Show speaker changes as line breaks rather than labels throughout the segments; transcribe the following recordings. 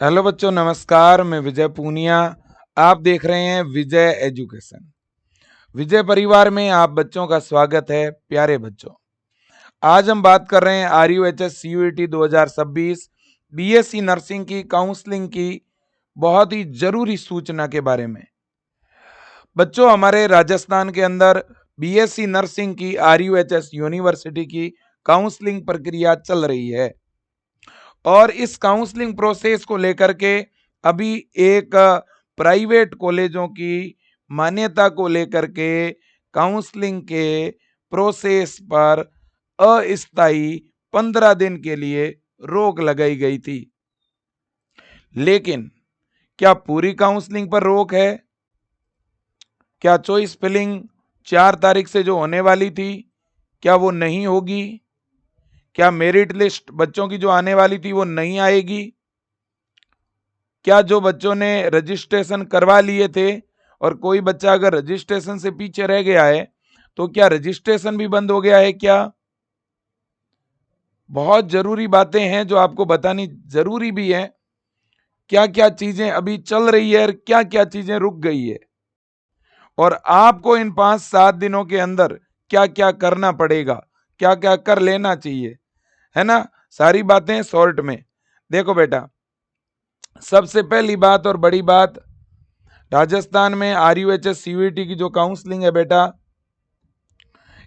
Hello बच्चों, नमस्कार। मैं विजय पूनिया। आप देख रहे हैं विजय एजुकेशन। विजय परिवार में आप बच्चों का स्वागत है। प्यारे बच्चों, आज हम बात कर रहे हैं RUHS CUET 2026 BSc नर्सिंग की काउंसलिंग की बहुत ही जरूरी सूचना के बारे में। बच्चों, हमारे राजस्थान के अंदर BSc नर्सिंग की RUHS यूनिवर्सिटी की काउंसलिंग प्रक्रिया चल रही है और इस काउंसलिंग प्रोसेस को लेकर के अभी एक प्राइवेट कॉलेजों की मान्यता को लेकर के काउंसलिंग के प्रोसेस पर अस्थायी 15 दिन के लिए रोक लगाई गई थी। लेकिन क्या पूरी काउंसलिंग पर रोक है? क्या चॉइस फिलिंग 4 तारीख से जो होने वाली थी, क्या वो नहीं होगी? क्या मेरिट लिस्ट बच्चों की जो आने वाली थी वो नहीं आएगी? क्या जो बच्चों ने रजिस्ट्रेशन करवा लिए थे और कोई बच्चा अगर रजिस्ट्रेशन से पीछे रह गया है तो क्या रजिस्ट्रेशन भी बंद हो गया है? क्या बहुत जरूरी बातें हैं जो आपको बतानी जरूरी भी है। क्या क्या चीजें अभी चल रही है और क्या क्या चीजें रुक गई है और आपको इन 5-7 दिनों के अंदर क्या क्या करना पड़ेगा, क्या क्या कर लेना चाहिए, है ना। सारी बातें शॉर्ट में देखो बेटा। सबसे पहली बात और बड़ी बात, राजस्थान में RUHS CUET की जो काउंसलिंग है बेटा,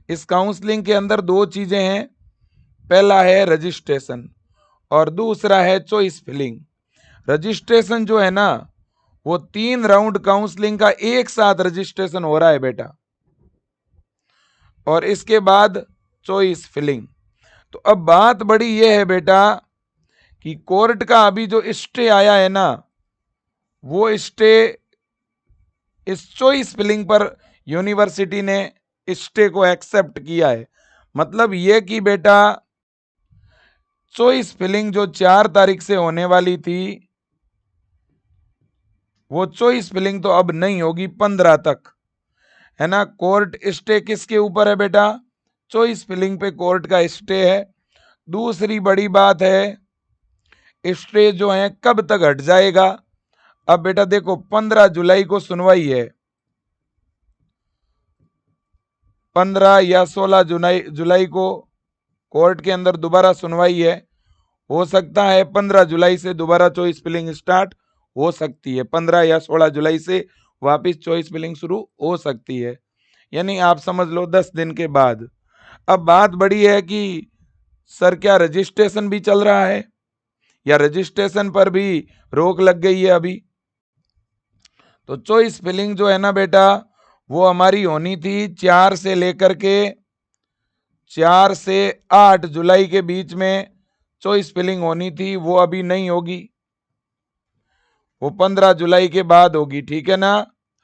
इस काउंसलिंग के अंदर 2 चीजें हैं। पहला है रजिस्ट्रेशन और दूसरा है चॉइस फिलिंग। रजिस्ट्रेशन जो है ना, वो 3 राउंड काउंसलिंग का एक साथ रजिस्ट्रेशन हो रहा है बेटा, और इसके बाद चॉइस फिलिंग। तो अब बात बड़ी ये है बेटा कि कोर्ट का अभी जो स्टे आया है ना, वो स्टे इस चॉइस फिलिंग पर यूनिवर्सिटी ने स्टे को एक्सेप्ट किया है। मतलब ये कि बेटा चॉइस फिलिंग जो 4 तारीख से होने वाली थी, वो चॉइस फिलिंग तो अब नहीं होगी 15 तक, है ना। कोर्ट स्टे किसके ऊपर है बेटा? चॉइस फिलिंग पे कोर्ट का स्टे है। दूसरी बड़ी बात है, स्टे जो है कब तक हट जाएगा? अब बेटा देखो, 15 जुलाई को सुनवाई है, 15 या 16 जुलाई को कोर्ट के अंदर दोबारा सुनवाई है। हो सकता है 15 जुलाई से दोबारा चॉइस फिलिंग स्टार्ट हो सकती है, 15 या 16 जुलाई से वापस चॉइस फिलिंग शुरू हो सकती है, यानी आप समझ लो 10 दिन के बाद। अब बात बड़ी है कि सर क्या रजिस्ट्रेशन भी चल रहा है या रजिस्ट्रेशन पर भी रोक लग गई है अभी? तो चॉइस फिलिंग जो है ना बेटा, वो हमारी होनी थी 4 से लेकर के 4 से 8 जुलाई के बीच में चॉइस फिलिंग होनी थी, वो अभी नहीं होगी, वो 15 जुलाई के बाद होगी, ठीक है ना।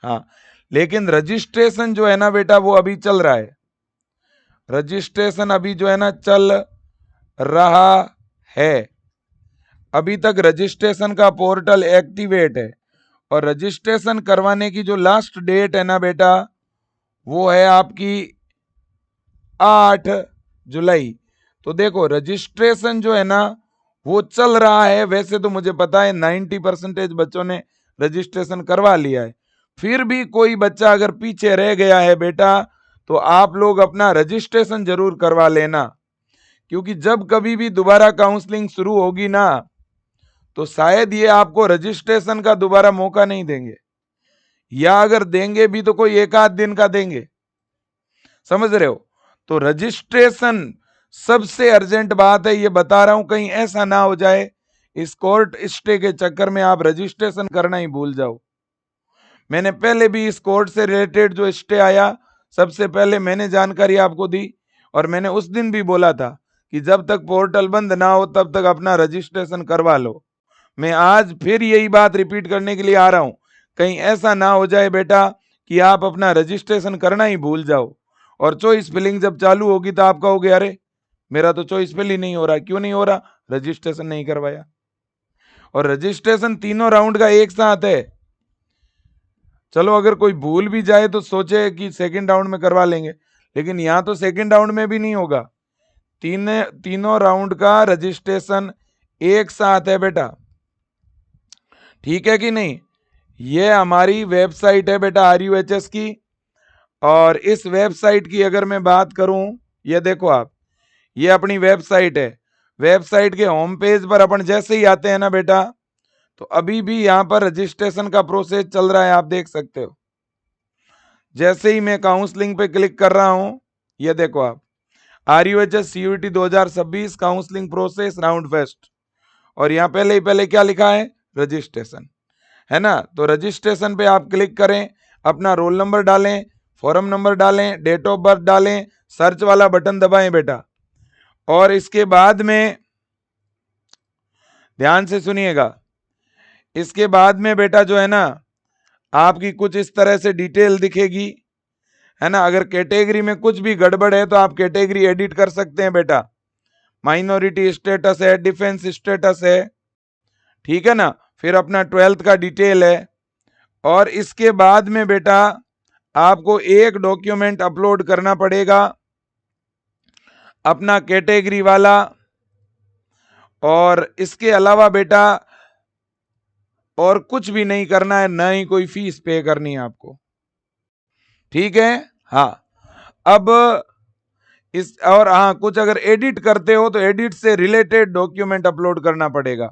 हाँ, लेकिन रजिस्ट्रेशन जो है ना बेटा, वो अभी चल रहा है। रजिस्ट्रेशन अभी जो है ना चल रहा है। अभी तक रजिस्ट्रेशन का पोर्टल एक्टिवेट है और रजिस्ट्रेशन करवाने की जो लास्ट डेट है ना बेटा, वो है आपकी 8 जुलाई। तो देखो, रजिस्ट्रेशन जो है ना वो चल रहा है। वैसे तो मुझे पता है 90% बच्चों ने रजिस्ट्रेशन करवा लिया है, फिर भी कोई बच्चा अगर पीछे रह गया है बेटा, तो आप लोग अपना रजिस्ट्रेशन जरूर करवा लेना, क्योंकि जब कभी भी दोबारा काउंसलिंग शुरू होगी ना, तो शायद ये आपको रजिस्ट्रेशन का दोबारा मौका नहीं देंगे, या अगर देंगे भी तो कोई 1 आध दिन का देंगे, समझ रहे हो। तो रजिस्ट्रेशन सबसे अर्जेंट बात है, ये बता रहा हूं, कहीं ऐसा ना हो जाए इस कोर्ट स्टे के चक्कर में आप रजिस्ट्रेशन करना ही भूल जाओ। मैंने पहले भी इस कोर्ट से रिलेटेड जो स्टे आया, सबसे पहले मैंने जानकारी आपको दी और मैंने उस दिन भी बोला था कि जब तक पोर्टल बंद ना हो तब तक अपना रजिस्ट्रेशन करवा लो। मैं आज फिर यही बात रिपीट करने के लिए आ रहा हूं, कहीं ऐसा ना हो जाए बेटा कि आप अपना रजिस्ट्रेशन करना ही भूल जाओ और चॉइस फिलिंग जब चालू होगी तो आप कहोगे अरे मेरा तो चॉइस फिल ही नहीं हो रहा। क्यों नहीं हो रहा? रजिस्ट्रेशन नहीं करवाया। और रजिस्ट्रेशन तीनों राउंड का एक साथ है। चलो अगर कोई भूल भी जाए तो सोचे कि सेकंड राउंड में करवा लेंगे, लेकिन यहां तो सेकंड राउंड में भी नहीं होगा। तीनों राउंड का रजिस्ट्रेशन एक साथ है बेटा। ठीक है कि नहीं। ये हमारी वेबसाइट है बेटा RUHS की, और इस वेबसाइट की अगर मैं बात करूं, ये देखो आप, ये अपनी वेबसाइट है। वेबसाइट के होम पेज पर अपन जैसे ही आते हैं ना बेटा, तो अभी भी यहाँ पर रजिस्ट्रेशन का प्रोसेस चल रहा है, आप देख सकते हो। जैसे ही मैं काउंसलिंग पे क्लिक कर रहा हूं, ये देखो आप, RUHS CUET 2026 counselling process round first, और यहाँ पहले क्या लिखा है, रजिस्ट्रेशन, है ना। तो रजिस्ट्रेशन पे आप क्लिक करें, अपना रोल नंबर डालें, फॉर्म नंबर डालें, डेट ऑफ बर्थ डालें, सर्च वाला बटन दबाएं बेटा, और इसके बाद में ध्यान से सुनिएगा, इसके बाद में बेटा जो है ना, आपकी कुछ इस तरह से डिटेल दिखेगी, है ना। अगर कैटेगरी में कुछ भी गड़बड़ है तो आप कैटेगरी एडिट कर सकते हैं बेटा। माइनॉरिटी स्टेटस है, डिफेंस स्टेटस है, ठीक है ना। फिर अपना 12th का डिटेल है, और इसके बाद में बेटा आपको एक डॉक्यूमेंट अपलोड करना पड़ेगा, अपना कैटेगरी वाला, और इसके अलावा बेटा और कुछ भी नहीं करना है, ना ही कोई फीस पे करनी है आपको, ठीक है। हाँ, अब इस, और हाँ, कुछ अगर एडिट करते हो तो एडिट से रिलेटेड डॉक्यूमेंट अपलोड करना पड़ेगा।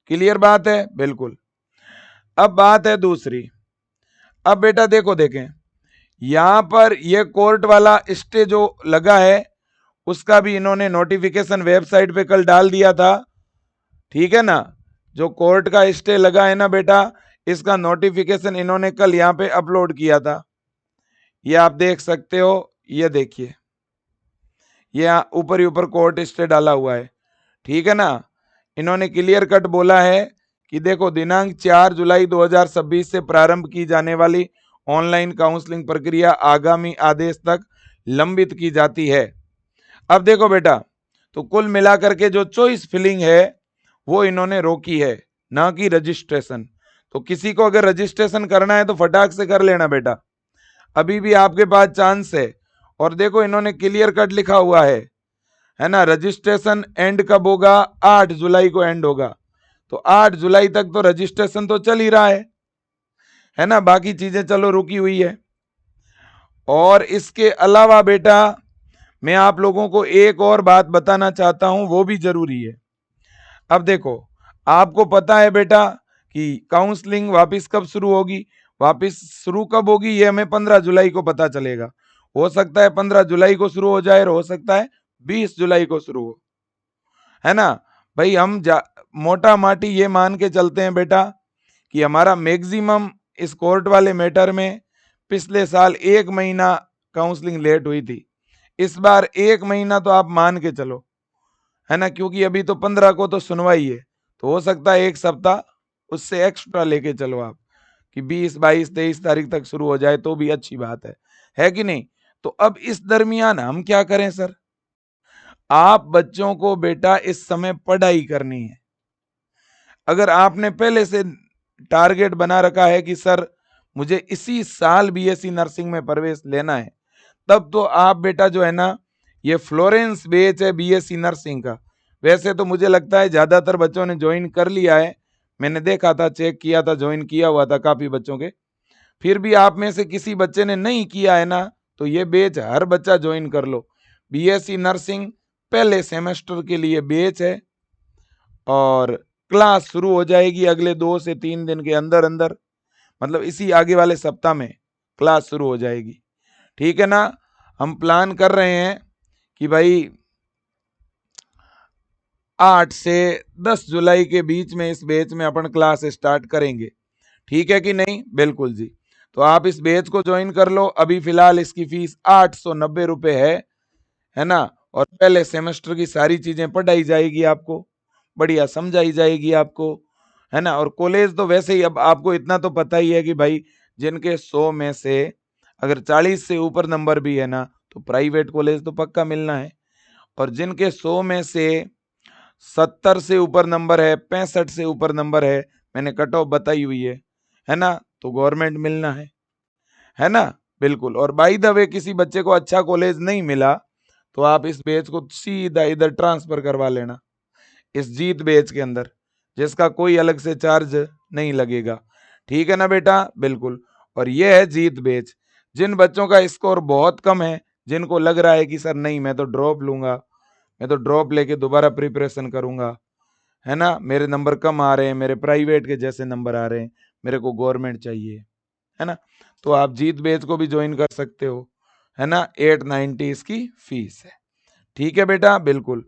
क्लियर बात है, बिल्कुल। अब बात है दूसरी। अब बेटा देखो, देखें यहां पर ये कोर्ट वाला स्टे जो लगा है, उसका भी इन्होंने नोटिफिकेशन वेबसाइट पे कल डाल दिया था, ठीक है ना। जो कोर्ट का स्टे लगा है ना बेटा, इसका नोटिफिकेशन इन्होंने कल यहाँ पे अपलोड किया था, ये आप देख सकते हो। ये देखिए, ये ऊपर ही ऊपर कोर्ट स्टे डाला हुआ है, ठीक है ना। इन्होंने क्लियर कट बोला है कि देखो, दिनांक 4 जुलाई 2026 से प्रारंभ की जाने वाली ऑनलाइन काउंसलिंग प्रक्रिया आगामी आदेश तक लंबित की जाती है। अब देखो बेटा, तो कुल मिलाकर के जो चॉइस फिलिंग है वो इन्होंने रोकी है, ना कि रजिस्ट्रेशन। तो किसी को अगर रजिस्ट्रेशन करना है तो फटाक से कर लेना बेटा, अभी भी आपके पास चांस है। और देखो, इन्होंने क्लियर कट लिखा हुआ है ना। रजिस्ट्रेशन एंड कब होगा, 8 जुलाई को एंड होगा। तो 8 जुलाई तक तो रजिस्ट्रेशन तो चल ही रहा है ना, बाकी चीजें चलो रुकी हुई है। और इसके अलावा बेटा मैं आप लोगों को एक और बात बताना चाहता हूं, वो भी जरूरी है। अब देखो, आपको पता है बेटा कि काउंसलिंग वापस कब शुरू होगी, वापस शुरू कब होगी ये हमें 15 जुलाई को पता चलेगा। हो सकता है 15 जुलाई को शुरू हो जाए, और हो सकता है 20 जुलाई को शुरू हो, है ना भाई। हम मोटा माटी ये मान के चलते हैं बेटा कि हमारा मैक्सिमम इस कोर्ट वाले मैटर में पिछले साल 1 महीना काउंसलिंग लेट हुई थी, इस बार 1 महीना तो आप मान के चलो, है ना, क्योंकि अभी तो 15 को तो सुनवाई है, तो हो सकता है 1 सप्ताह उससे एक्स्ट्रा लेके चलो आप, कि 20, 22, 23 तारीख तक शुरू हो जाए तो भी अच्छी बात है कि नहीं। तो अब इस दरमियान हम क्या करें सर, आप बच्चों को बेटा इस समय पढ़ाई करनी है। अगर आपने पहले से टारगेट बना रखा है कि सर मुझे इसी साल BSc नर्सिंग में प्रवेश लेना है, तब तो आप बेटा जो है ना, ये फ्लोरेंस बैच है BSc नर्सिंग का, वैसे तो मुझे लगता है ज्यादातर बच्चों ने ज्वाइन कर लिया है, मैंने देखा था, चेक किया था, ज्वाइन किया हुआ था काफी बच्चों के। फिर भी आप में से किसी बच्चे ने नहीं किया है ना, तो ये बैच हर बच्चा ज्वाइन कर लो। BSc नर्सिंग पहले सेमेस्टर के लिए बैच है, और क्लास शुरू हो जाएगी अगले 2 से 3 दिन के अंदर अंदर, मतलब इसी आगे वाले सप्ताह में क्लास शुरू हो जाएगी, ठीक है ना। हम प्लान कर रहे हैं कि भाई 8 से 10 जुलाई के बीच में इस बैच में अपन क्लास स्टार्ट करेंगे, ठीक है कि नहीं, बिल्कुल जी। तो आप इस बैच को ज्वाइन कर लो। अभी फिलहाल इसकी फीस 890 रुपये है ना, और पहले सेमेस्टर की सारी चीजें पढ़ाई जाएगी आपको, बढ़िया समझाई जाएगी आपको, है ना। और कॉलेज तो वैसे ही, अब आपको इतना तो पता ही है कि भाई जिनके 100 में से अगर 40 से ऊपर नंबर भी है ना, तो प्राइवेट कॉलेज तो पक्का मिलना है, और जिनके 100 में से 70 से ऊपर नंबर है, 65 से ऊपर नंबर है, मैंने कट ऑफ बताई हुई है ना, तो गवर्नमेंट मिलना है ना, बिल्कुल। और बाय द वे, किसी बच्चे को अच्छा कॉलेज नहीं मिला तो आप इस बैच को सीधा इधर ट्रांसफर करवा लेना, इस जीत बैच के अंदर, जिसका कोई अलग से चार्ज नहीं लगेगा। ठीक है ना बेटा, बिल्कुल। और ये है जीत बेच। जिन बच्चों का स्कोर बहुत कम है, जिनको लग रहा है कि सर नहीं मैं तो ड्रॉप लूंगा, मैं तो ड्रॉप लेके दोबारा प्रिपरेशन करूंगा, है ना, मेरे नंबर कम आ रहे हैं, मेरे प्राइवेट के जैसे नंबर आ रहे हैं, मेरे को गवर्नमेंट चाहिए, है ना, तो आप जीत बेच को भी ज्वाइन कर सकते हो, है ना। 890 इसकी फीस है। ठीक है बेटा, बिल्कुल।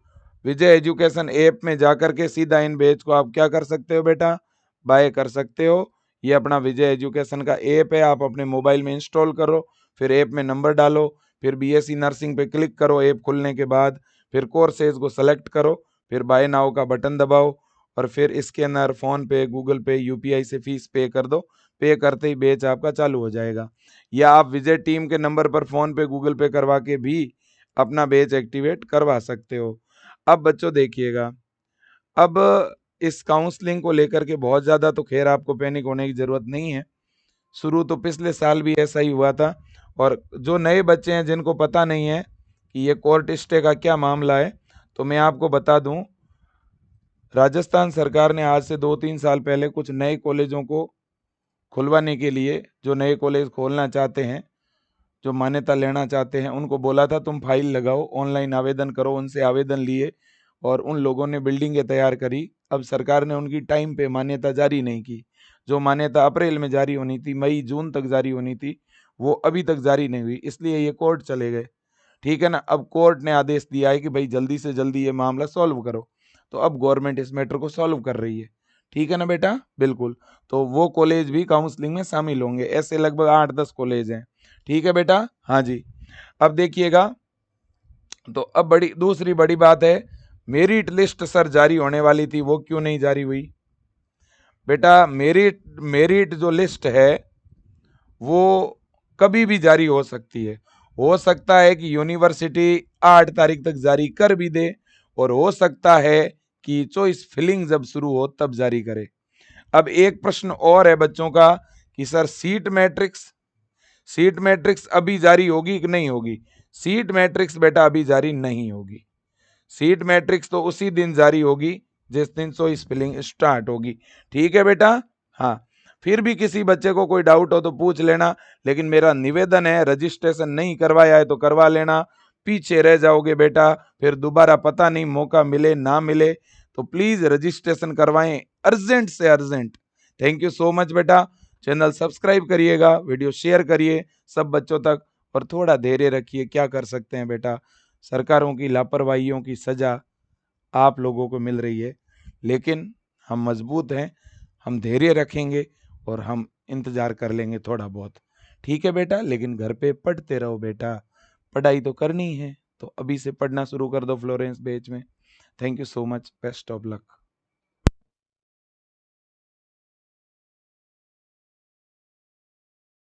विजय एजुकेशन ऐप में जाकर के सीधा इन बैच को आप क्या कर सकते हो बेटा, बाय कर सकते हो। ये अपना विजय एजुकेशन का ऐप है, आप अपने मोबाइल में इंस्टॉल करो, फिर ऐप में नंबर डालो, फिर बीएससी नर्सिंग पे क्लिक करो ऐप खुलने के बाद, फिर कोर्सेज को सेलेक्ट करो, फिर बाय नाउ का बटन दबाओ, और फिर इसके अंदर फोन पे, गूगल पे, यूपीआई से फीस पे कर दो। पे करते ही बैच आपका चालू हो जाएगा। या आप विजय टीम के नंबर पर फोन पे, गूगल पे करवा के भी अपना बैच एक्टिवेट करवा सकते हो। अब बच्चों देखिएगा, अब इस काउंसलिंग को लेकर के बहुत ज़्यादा तो खैर आपको पैनिक होने की ज़रूरत नहीं है। शुरू तो पिछले साल भी ऐसा ही हुआ था। और जो नए बच्चे हैं जिनको पता नहीं है कि ये कोर्ट स्टे का क्या मामला है, तो मैं आपको बता दूं, राजस्थान सरकार ने आज से 2-3 साल पहले कुछ नए कॉलेजों को खुलवाने के लिए, जो नए कॉलेज खोलना चाहते हैं, जो मान्यता लेना चाहते हैं, उनको बोला था तुम फाइल लगाओ, ऑनलाइन आवेदन करो। उनसे आवेदन लिए और उन लोगों ने बिल्डिंगें तैयार करी। अब सरकार ने उनकी टाइम पे मान्यता जारी नहीं की। जो मान्यता अप्रैल में जारी होनी थी, मई जून तक जारी होनी थी, वो अभी तक जारी नहीं हुई, इसलिए ये कोर्ट चले गए। ठीक है ना। अब कोर्ट ने आदेश दिया है कि भाई जल्दी से जल्दी ये मामला सॉल्व करो, तो अब गवर्नमेंट इस मैटर को सॉल्व कर रही है। ठीक है ना बेटा, बिल्कुल। तो वो कॉलेज भी काउंसलिंग में शामिल होंगे। ऐसे लगभग 8-10 कॉलेज हैं। ठीक है बेटा, हाँ जी। अब देखिएगा, तो अब दूसरी बड़ी बात है, मेरिट लिस्ट सर जारी होने वाली थी, वो क्यों नहीं जारी हुई बेटा। मेरिट मेरिट जो लिस्ट है वो कभी भी जारी हो सकती है। हो सकता है कि यूनिवर्सिटी 8 तारीख तक जारी कर भी दे, और हो सकता है कि चॉइस फिलिंग जब शुरू हो तब जारी करे। अब एक प्रश्न और है बच्चों का कि सर सीट मैट्रिक्स अभी जारी होगी कि नहीं होगी। सीट मैट्रिक्स बेटा अभी जारी नहीं होगी। सीट मैट्रिक्स तो उसी दिन जारी होगी जिस दिन चॉइस फिलिंग स्टार्ट होगी। ठीक है बेटा, हाँ। फिर भी किसी बच्चे को कोई डाउट हो तो पूछ लेना, लेकिन मेरा निवेदन है, रजिस्ट्रेशन नहीं करवाया है तो करवा लेना। पीछे रह जाओगे बेटा, फिर दोबारा पता नहीं मौका मिले ना मिले, तो प्लीज रजिस्ट्रेशन करवाएं, अर्जेंट से urgent. Thank you so much बेटा। चैनल सब्सक्राइब करिएगा, वीडियो शेयर करिए सब बच्चों तक, और थोड़ा धैर्य रखिए। क्या कर सकते हैं बेटा, सरकारों की लापरवाहियों की सजा आप लोगों को मिल रही है, लेकिन हम मजबूत हैं, हम धैर्य रखेंगे और हम इंतजार कर लेंगे थोड़ा बहुत। ठीक है बेटा, लेकिन घर पे पढ़ते रहो बेटा, पढ़ाई तो करनी है, तो अभी से पढ़ना शुरू कर दो फ्लोरेंस बैच में। Thank you so much, best of luck.